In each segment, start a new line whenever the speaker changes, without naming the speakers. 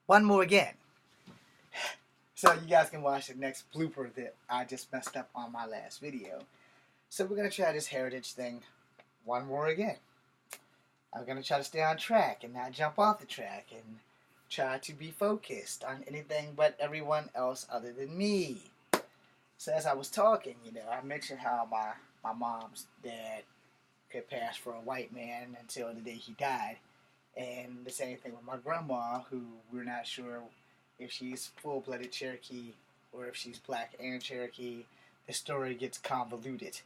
one more again. So you guys can watch the next blooper that I just messed up on my last video. So we're going to try this heritage thing one more again. I'm going to try to stay on track and not jump off the track and try to be focused on anything but everyone else other than me. So as I was talking, I mentioned how my mom's dad could pass for a white man until the day he died. And the same thing with my grandma, who we're not sure if she's full-blooded Cherokee or if she's black and Cherokee. The story gets convoluted.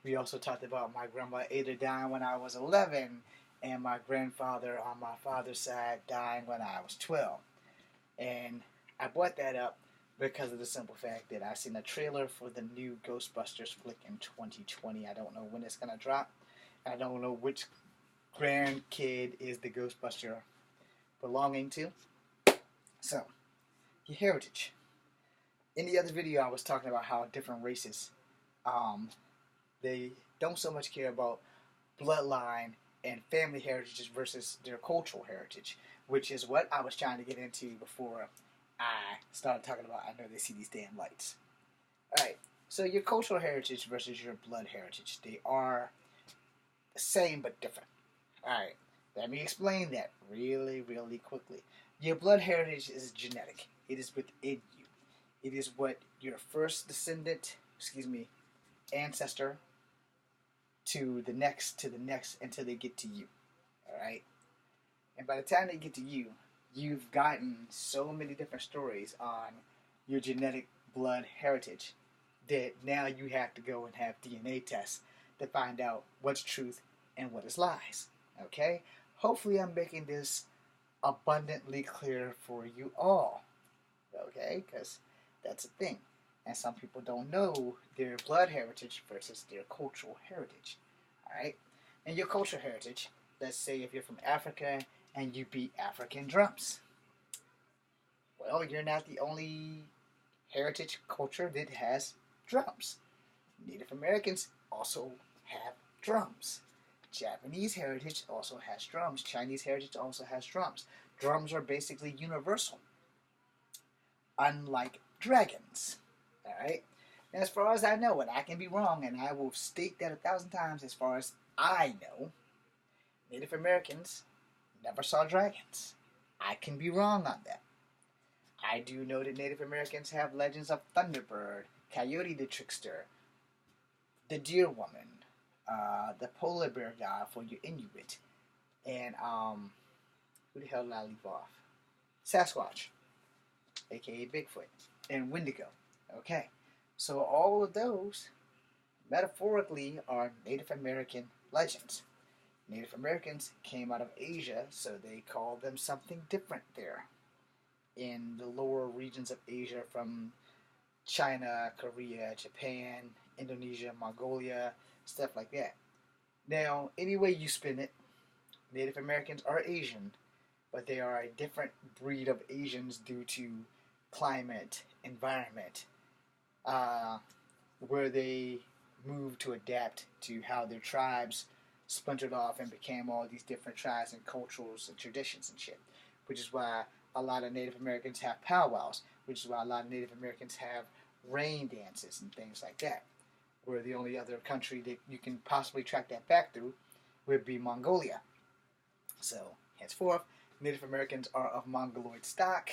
We also talked about my grandma Ada dying when I was 11 and my grandfather on my father's side dying when I was 12. And I brought that up because of the simple fact that I've seen a trailer for the new Ghostbusters flick in 2020. I don't know when it's going to drop. I don't know which grandkid is the Ghostbuster belonging to. So, your heritage. In the other video, I was talking about how different races, they don't so much care about bloodline and family heritage versus their cultural heritage, which is what I was trying to get into before I started talking about I know they see these damn lights. Alright, so your cultural heritage versus your blood heritage, they are the same but different. Alright, let me explain that really, really quickly. Your blood heritage is genetic. It is within you. It is what your first ancestor to the next, until they get to you. Alright? And by the time they get to you, you've gotten so many different stories on your genetic blood heritage that now you have to go and have DNA tests to find out what's truth and what is lies. Okay? Hopefully I'm making this abundantly clear for you all. Okay? Because that's a thing. And some people don't know their blood heritage versus their cultural heritage. Alright? And your cultural heritage, let's say if you're from Africa and you beat African drums. Well, you're not the only heritage culture that has drums. Native Americans also have drums. Japanese heritage also has drums. Chinese heritage also has drums. Drums are basically universal, unlike dragons. Alright? And as far as I know, and I can be wrong, and I will state that 1,000 times as far as I know, Native Americans never saw dragons. I can be wrong on that. I do know that Native Americans have legends of Thunderbird, Coyote the Trickster, the Deer Woman, the Polar Bear God for your Inuit, and who the hell did I leave off? Sasquatch, aka Bigfoot, and Wendigo. Okay, so all of those, metaphorically, are Native American legends. Native Americans came out of Asia, so they called them something different there. In the lower regions of Asia, from China, Korea, Japan, Indonesia, Mongolia, stuff like that. Now, any way you spin it, Native Americans are Asian, but they are a different breed of Asians due to climate, environment, where they moved to adapt to how their tribes splintered off and became all these different tribes and cultures and traditions and shit. Which is why a lot of Native Americans have powwows, which is why a lot of Native Americans have rain dances and things like that. Where the only other country that you can possibly track that back through would be Mongolia. So, henceforth, Native Americans are of Mongoloid stock,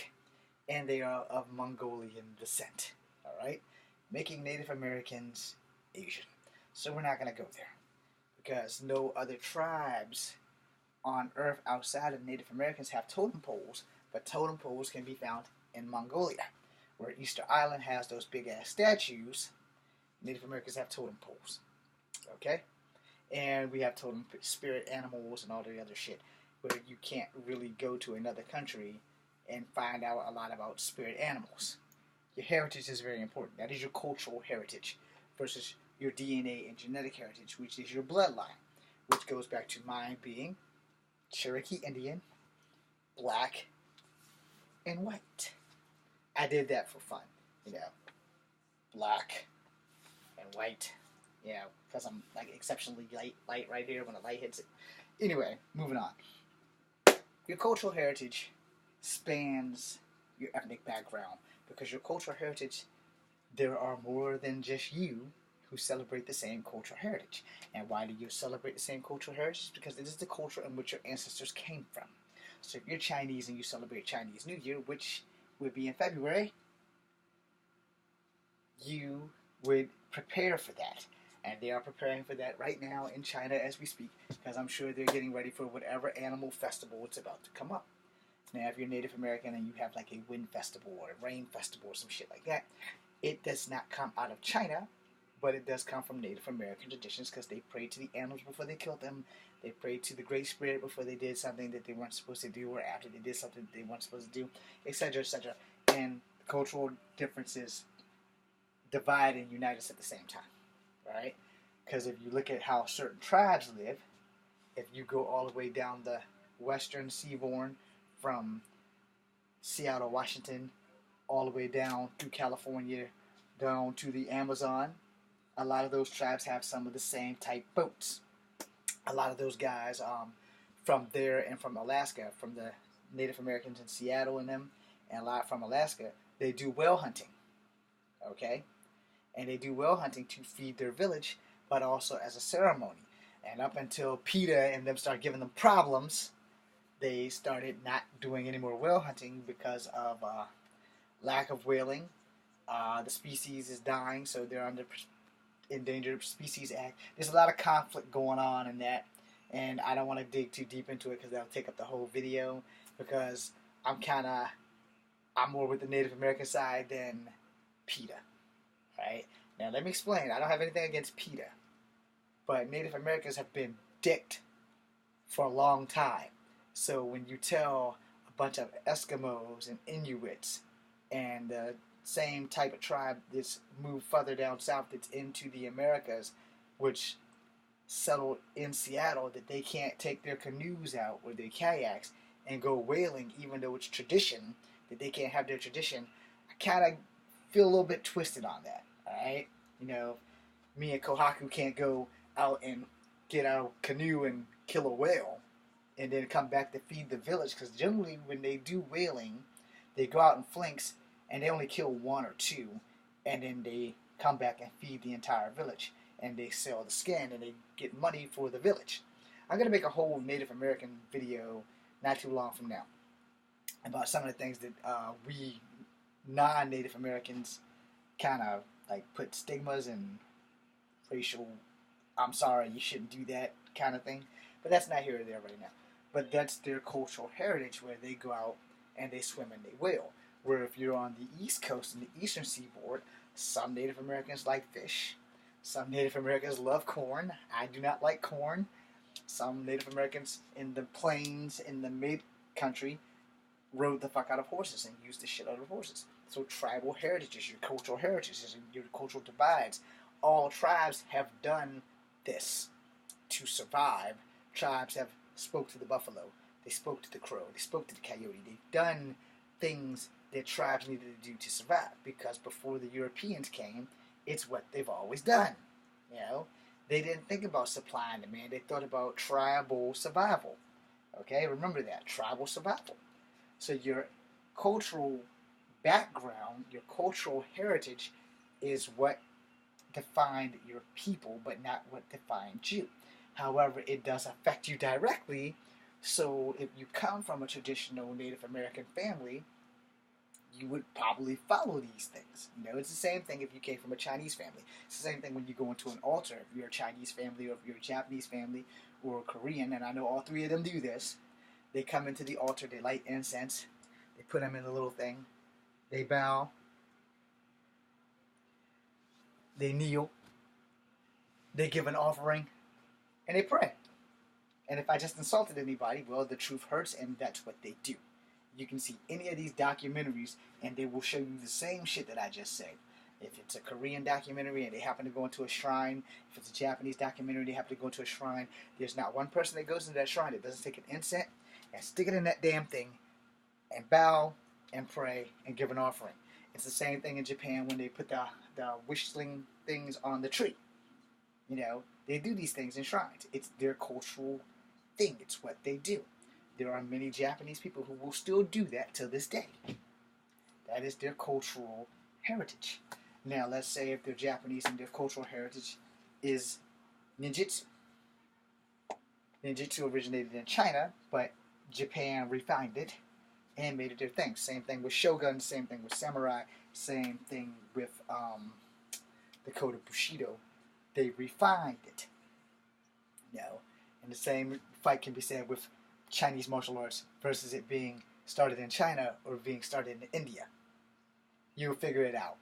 and they are of Mongolian descent. Alright? Making Native Americans Asian. So we're not going to go there. Because no other tribes on Earth outside of Native Americans have totem poles, but totem poles can be found in Mongolia. Where Easter Island has those big-ass statues, Native Americans have totem poles. Okay? And we have totem spirit animals and all the other shit, where you can't really go to another country and find out a lot about spirit animals. Your heritage is very important. That is your cultural heritage versus your DNA and genetic heritage, which is your bloodline, which goes back to mine being Cherokee Indian, black, and white. I did that for fun, black and white, because I'm like exceptionally light right here when the light hits it. Anyway, moving on. Your cultural heritage spans your ethnic background, because your cultural heritage, there are more than just you who celebrate the same cultural heritage. And why do you celebrate the same cultural heritage? Because it is the culture in which your ancestors came from. So if you're Chinese and you celebrate Chinese New Year, which would be in February, you would prepare for that. And they are preparing for that right now in China as we speak, because I'm sure they're getting ready for whatever animal festival is about to come up. Now, if you're Native American and you have like a wind festival or a rain festival or some shit like that, it does not come out of China, but it does come from Native American traditions, because they prayed to the animals before they killed them. They prayed to the Great Spirit before they did something that they weren't supposed to do, or after they did something that they weren't supposed to do, etc., etc. And cultural differences divide and unite us at the same time, right? Because if you look at how certain tribes live, if you go all the way down the western seaboard from Seattle, Washington, all the way down through California, down to the Amazon, a lot of those tribes have some of the same type boats. A lot of those guys from there and from Alaska, from the Native Americans in Seattle and them, and a lot from Alaska, they do whale hunting, okay? And they do whale hunting to feed their village, but also as a ceremony. And up until PETA and them started giving them problems, they started not doing any more whale hunting because of lack of whaling. The species is dying, so they're under Endangered Species Act. There's a lot of conflict going on in that, and I don't want to dig too deep into it because that'll take up the whole video, because I'm more with the Native American side than PETA. Right? Now let me explain. I don't have anything against PETA, but Native Americans have been dicked for a long time. So when you tell a bunch of Eskimos and Inuits and the same type of tribe that's moved further down south, that's into the Americas, which settled in Seattle, that they can't take their canoes out or their kayaks and go whaling, even though it's tradition, that they can't have their tradition, I kind of feel a little bit twisted on that. Alright? You know, me and Kohaku can't go out and get our canoe and kill a whale and then come back to feed the village, because generally when they do whaling, they go out in flanks and they only kill one or two, and then they come back and feed the entire village, and they sell the skin and they get money for the village. I'm going to make a whole Native American video not too long from now about some of the things that we non-Native Americans kind of like put stigmas and racial, I'm sorry, you shouldn't do that kind of thing. But that's not here or there right now. But that's their cultural heritage, where they go out and they swim and they whale. Where if you're on the East Coast and the Eastern Seaboard, some Native Americans like fish. Some Native Americans love corn. I do not like corn. Some Native Americans in the plains, in the mid-country, rode the fuck out of horses and used the shit out of horses. So tribal heritages, your cultural heritages, your cultural divides. All tribes have done this to survive. Tribes have spoke to the buffalo. They spoke to the crow. They spoke to the coyote. They've done things that tribes needed to do to survive, because before the Europeans came, it's what they've always done. You know, they didn't think about supply and demand. They thought about tribal survival. Okay, remember that, tribal survival. So your cultural background, your cultural heritage, is what defined your people, but not what defined you. However, it does affect you directly. So if you come from a traditional Native American family, you would probably follow these things. You know, it's the same thing if you came from a Chinese family. It's the same thing when you go into an altar. If you're a Chinese family, or if you're a Japanese family, or a Korean, and I know all three of them do this, they come into the altar, they light incense, they put them in a little thing, they bow, they kneel, they give an offering, and they pray. And if I just insulted anybody, well, the truth hurts, and that's what they do. You can see any of these documentaries, and they will show you the same shit that I just said. If it's a Korean documentary and they happen to go into a shrine, if it's a Japanese documentary, they happen to go into a shrine, there's not one person that goes into that shrine that doesn't take an incense and stick it in that damn thing and bow and pray and give an offering. It's the same thing in Japan when they put the wishing things on the tree. You know, they do these things in shrines. It's their cultural thing. It's what they do. there are many Japanese people who will still do that to this day. That is their cultural heritage. Now, let's say if they're Japanese and their cultural heritage is ninjutsu. Ninjutsu originated in China, but Japan refined it and made it their thing. Same thing with Shogun, same thing with Samurai, same thing with the code of Bushido. They refined it. And the same fight can be said with Chinese martial arts versus it being started in China or being started in India. You'll figure it out.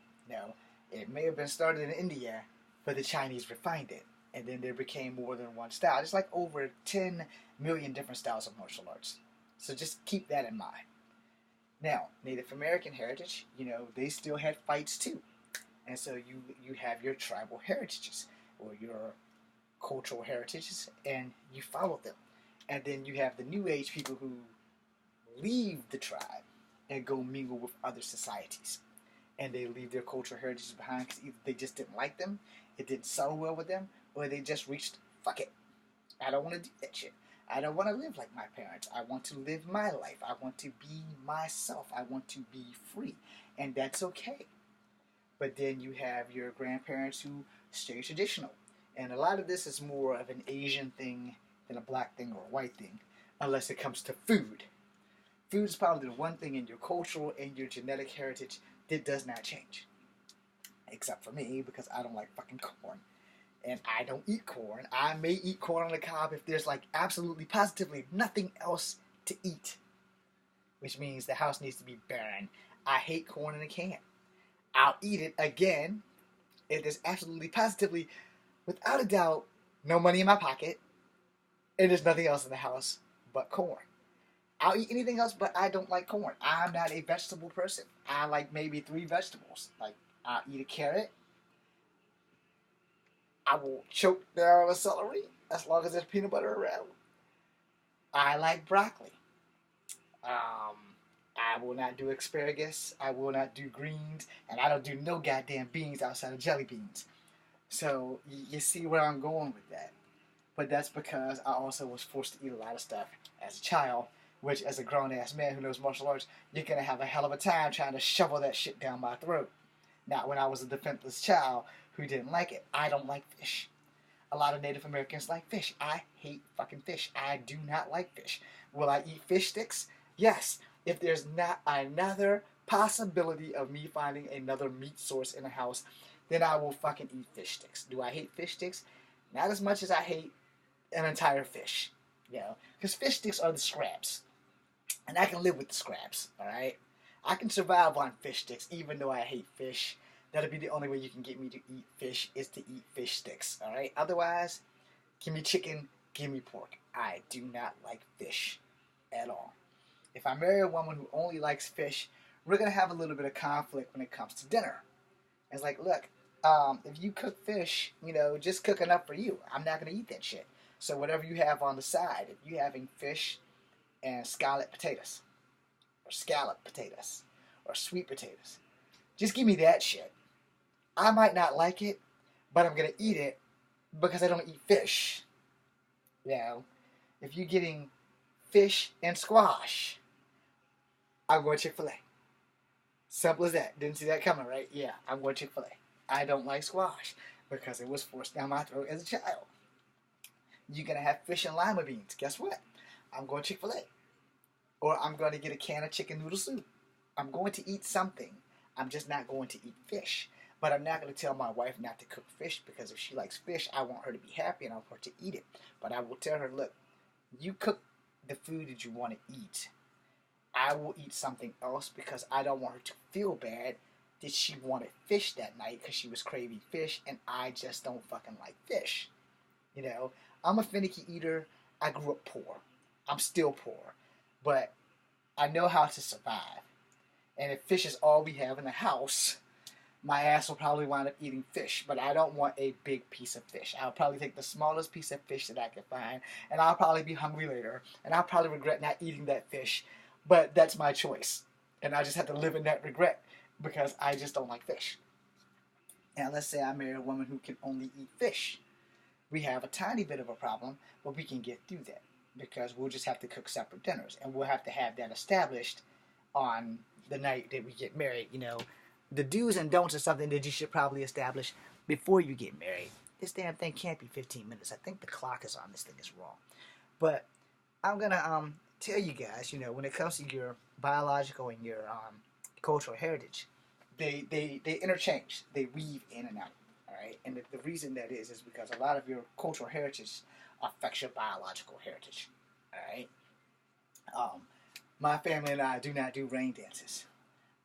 It may have been started in India, but the Chinese refined it. And then there became more than one style. There's like over 10 million different styles of martial arts. So just keep that in mind. Now, Native American heritage, they still had fights too. And so you have your tribal heritages or your cultural heritages, and you follow them. And then you have the New Age people who leave the tribe and go mingle with other societies. And they leave their cultural heritages behind because either they just didn't like them, it didn't settle well with them, or they just reached, fuck it, I don't want to do that shit. I don't want to live like my parents. I want to live my life. I want to be myself. I want to be free. And that's okay. But then you have your grandparents who stay traditional. And a lot of this is more of an Asian thing than a black thing or a white thing, unless it comes to food. Food is probably the one thing in your cultural and your genetic heritage that does not change. Except for me, because I don't like fucking corn. And I don't eat corn. I may eat corn on the cob if there's like absolutely positively nothing else to eat. Which means the house needs to be barren. I hate corn in a can. I'll eat it again if there's absolutely positively, without a doubt, no money in my pocket and there's nothing else in the house but corn. I'll eat anything else, but I don't like corn. I'm not a vegetable person. I like maybe 3 vegetables. Like, I'll eat a carrot. I will choke down a celery as long as there's peanut butter around. I like broccoli. I will not do asparagus. I will not do greens. And I don't do no goddamn beans outside of jelly beans. So, you see where I'm going with that. But that's because I also was forced to eat a lot of stuff as a child. Which, as a grown-ass man who knows martial arts, you're going to have a hell of a time trying to shovel that shit down my throat. Now, when I was a defenseless child who didn't like it, I don't like fish. A lot of Native Americans like fish. I hate fucking fish. I do not like fish. Will I eat fish sticks? Yes. If there's not another possibility of me finding another meat source in the house, then I will fucking eat fish sticks. Do I hate fish sticks? Not as much as I hate an entire fish. Because fish sticks are the scraps. And I can live with the scraps, alright? I can survive on fish sticks even though I hate fish. That'll be the only way you can get me to eat fish is to eat fish sticks, alright? Otherwise, give me chicken, give me pork. I do not like fish at all. If I marry a woman who only likes fish, we're going to have a little bit of conflict when it comes to dinner. It's like, look, if you cook fish, just cook enough for you. I'm not going to eat that shit. So whatever you have on the side, if you're having fish and scallop potatoes, or sweet potatoes, just give me that shit. I might not like it, but I'm going to eat it because I don't eat fish. If you're getting fish and squash, I'm going Chick-fil-A. Simple as that. Didn't see that coming, right? Yeah, I'm going Chick-fil-A. I don't like squash because it was forced down my throat as a child. You're going to have fish and lima beans. Guess what? I'm going Chick-fil-A. Or I'm going to get a can of chicken noodle soup. I'm going to eat something. I'm just not going to eat fish. But I'm not going to tell my wife not to cook fish because if she likes fish, I want her to be happy and I want her to eat it. But I will tell her, look, you cook the food that you want to eat. I will eat something else because I don't want her to feel bad that she wanted fish that night because she was craving fish and I just don't fucking like fish. I'm a finicky eater. I grew up poor. I'm still poor. But I know how to survive. And if fish is all we have in the house, my ass will probably wind up eating fish. But I don't want a big piece of fish. I'll probably take the smallest piece of fish that I can find. And I'll probably be hungry later. And I'll probably regret not eating that fish. But that's my choice. And I just have to live in that regret because I just don't like fish. Now let's say I marry a woman who can only eat fish. We have a tiny bit of a problem, but we can get through that. because we'll just have to cook separate dinners, and we'll have to have that established on the night that we get married. You know, the do's and don'ts are something that you should probably establish before you get married. This damn thing can't be 15 minutes. I think the clock is on this thing is wrong. But I'm gonna tell you guys, you know, when it comes to your biological and your cultural heritage, they interchange. They weave in and out. All right, and the reason that is because a lot of your cultural heritage affects your biological heritage. All right. My family and I do not do rain dances.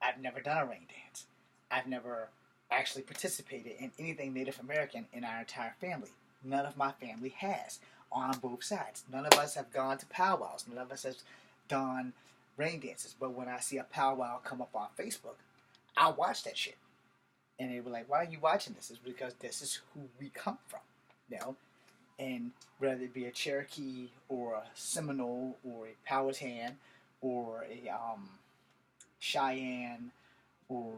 I've never done a rain dance. I've never actually participated in anything Native American in our entire family. None of my family has, on both sides. None of us have gone to powwows. None of us has done rain dances. But when I see a powwow come up on Facebook, I watch that shit. And they were like, "Why are you watching this?" It's because this is who we come from, you know. And whether it be a Cherokee or a Seminole or a Powhatan or a Cheyenne or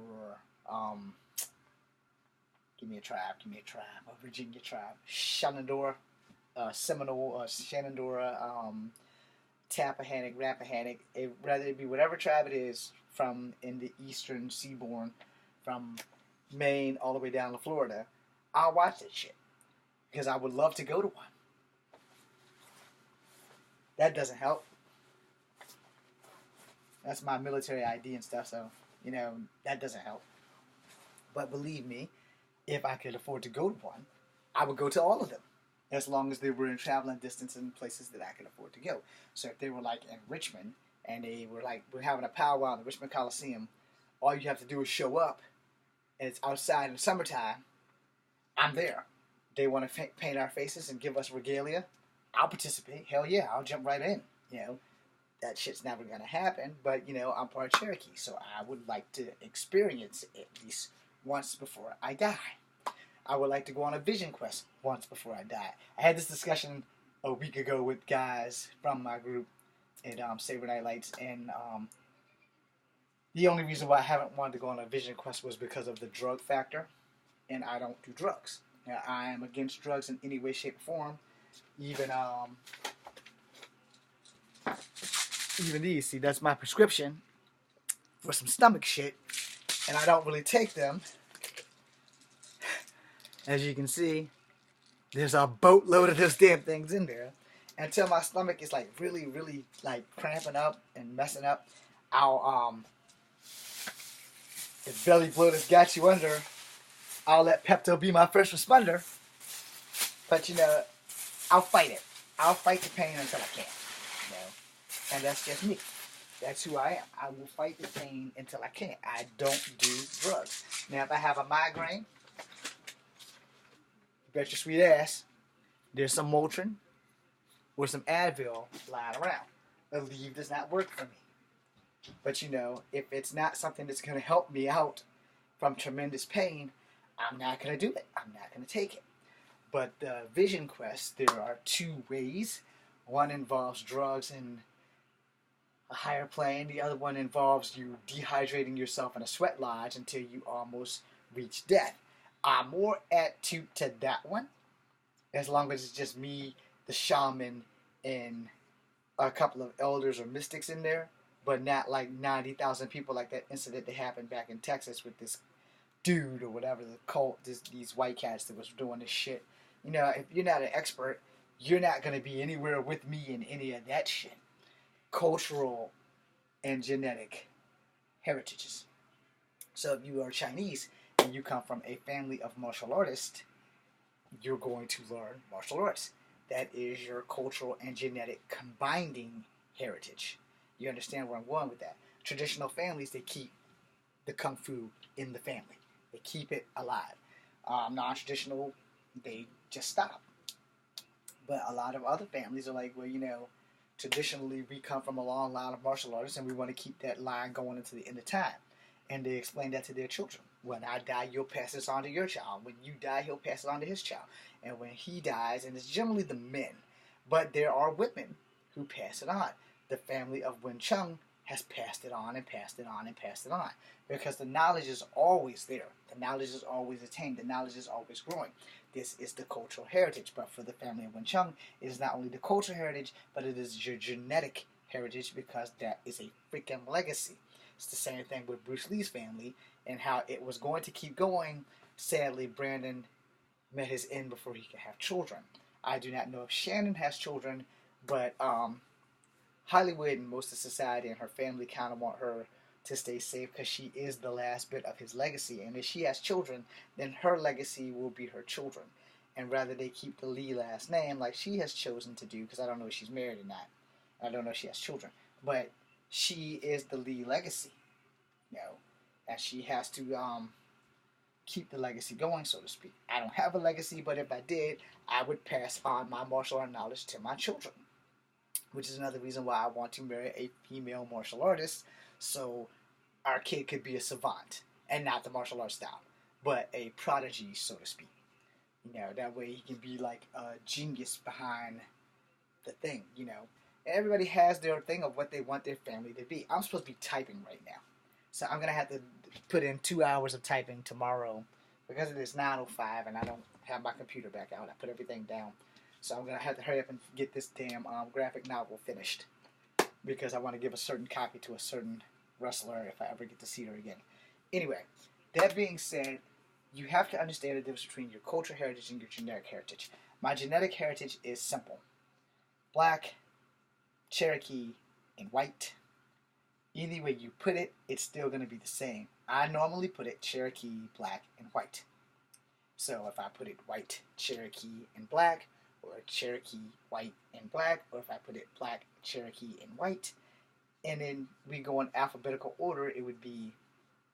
give me a tribe, a Virginia tribe, Shenandoah, Seminole, Shenandoah, Tappahannock, Rappahannock, whether it be whatever tribe it is from in the eastern seaboard, from Maine all the way down to Florida, I'll watch that shit because I would love to go to one. That doesn't help. That's my military ID and stuff, so, you know, that doesn't help. But believe me, if I could afford to go to one, I would go to all of them, as long as they were in traveling distance and places that I could afford to go. So if they were like in Richmond, and they were like, we're having a powwow in the Richmond Coliseum, all you have to do is show up, and it's outside in the summertime, I'm there. They want to paint our faces and give us regalia, I'll participate. Hell yeah, I'll jump right in. You know, that shit's never going to happen, but, you know, I'm part Cherokee, so I would like to experience it at least once before I die. I would like to go on a vision quest once before I die. I had this discussion a week ago with guys from my group at Saber Night Lights, and the only reason why I haven't wanted to go on a vision quest was because of the drug factor, and I don't do drugs. Now, I am against drugs in any way, shape, or form. Even these, see, that's my prescription for some stomach shit, and I don't really take them. As you can see, there's a boatload of those damn things in there. Until my stomach is like really, really like cramping up and messing up, I'll if belly bloat has got you under, I'll let Pepto be my first responder. But, you know, I'll fight it. I'll fight the pain until I can. You know? And that's just me. That's who I am. I will fight the pain until I can. I don't do drugs. Now, if I have a migraine, bet your sweet ass, there's some Motrin or some Advil lying around. Aleve does not work for me. But, you know, if it's not something that's going to help me out from tremendous pain, I'm not going to do it. I'm not going to take it. But the Vision Quest, there are two ways. One involves drugs in a higher plane. The other one involves you dehydrating yourself in a sweat lodge until you almost reach death. I'm more attuned to that one, as long as it's just me, the shaman, and a couple of elders or mystics in there, but not like 90,000 people like that incident that happened back in Texas with this dude or whatever, the cult, these white cats that was doing this shit. You know, if you're not an expert, you're not going to be anywhere with me in any of that shit. Cultural and genetic heritages. So if you are Chinese and you come from a family of martial artists, you're going to learn martial arts. That is your cultural and genetic combining heritage. You understand where I'm going with that? Traditional families, they keep the kung fu in the family. They keep it alive. Non-traditional, they just stop. But a lot of other families are like, well, you know, traditionally we come from a long line of martial artists and we want to keep that line going into the end of time. And they explain that to their children. When I die, you'll pass this on to your child. When you die, he'll pass it on to his child. And when he dies, and it's generally the men, but there are women who pass it on. The family of Wen Chung has passed it on and passed it on and passed it on. Because the knowledge is always there. The knowledge is always attained. The knowledge is always growing. This is the cultural heritage. But for the family of Wing Chun, it is not only the cultural heritage, but it is your genetic heritage, because that is a freaking legacy. It's the same thing with Bruce Lee's family and how it was going to keep going. Sadly, Brandon met his end before he could have children. I do not know if Shannon has children, but Hollywood and most of society and her family kind of want her to stay safe because she is the last bit of his legacy. And if she has children, then her legacy will be her children. And rather they keep the Lee last name like she has chosen to do, because I don't know if she's married or not. I don't know if she has children. But she is the Lee legacy, you know, and she has to keep the legacy going, so to speak. I don't have a legacy, but if I did, I would pass on my martial art knowledge to my children, which is another reason why I want to marry a female martial artist, so our kid could be a savant, and not the martial arts style, but a prodigy, so to speak. You know, that way he can be like a genius behind the thing, you know. Everybody has their thing of what they want their family to be. I'm supposed to be typing right now, so I'm going to have to put in 2 hours of typing tomorrow, because it is 9:05 and I don't have my computer back out. I put everything down. So I'm going to have to hurry up and get this damn graphic novel finished, because I want to give a certain copy to a certain wrestler if I ever get to see her again. Anyway, that being said, you have to understand the difference between your cultural heritage and your genetic heritage. My genetic heritage is simple. Black, Cherokee, and white. Either way you put it, it's still going to be the same. I normally put it Cherokee, black, and white. So if I put it white, Cherokee, and black, or Cherokee, white, and black, or if I put it black, Cherokee, and white, and then we go in alphabetical order, it would be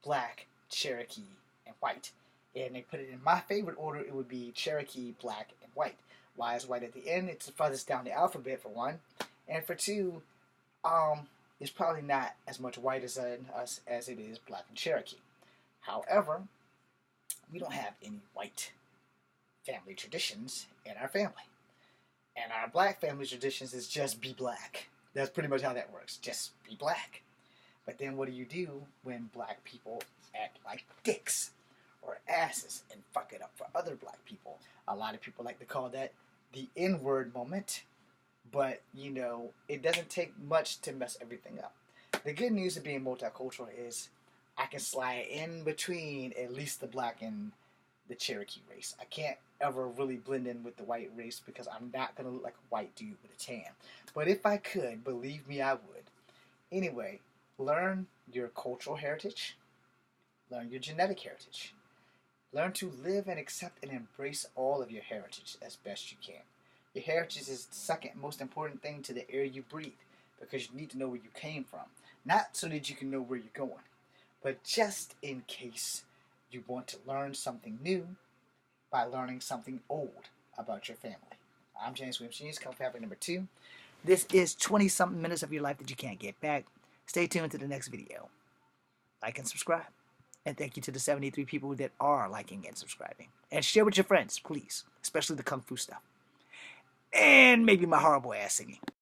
black, Cherokee, and white. And they put it in my favorite order, it would be Cherokee, black, and white. Why is white at the end? It's the farthest down the alphabet, for one. And for two, it's probably not as much white as us as it is black and Cherokee. However, we don't have any white family traditions in our family. And our black family traditions is just be black. That's pretty much how that works. Just be black. But then what do you do when black people act like dicks or asses and fuck it up for other black people? A lot of people like to call that the N-word moment. But, you know, it doesn't take much to mess everything up. The good news of being multicultural is I can slide in between at least the black and the Cherokee race. I can't ever really blend in with the white race because I'm not going to look like a white dude with a tan. But if I could, believe me, I would. Anyway, learn your cultural heritage. Learn your genetic heritage. Learn to live and accept and embrace all of your heritage as best you can. Your heritage is the second most important thing to the air you breathe, because you need to know where you came from. Not so that you can know where you're going, but just in case you want to learn something new by learning something old about your family. I'm James Williams Jr., Kung Fu Family number 2. This is 20-something minutes of your life that you can't get back. Stay tuned to the next video. Like and subscribe. And thank you to the 73 people that are liking and subscribing. And share with your friends, please, especially the Kung Fu stuff. And maybe my horrible ass singing.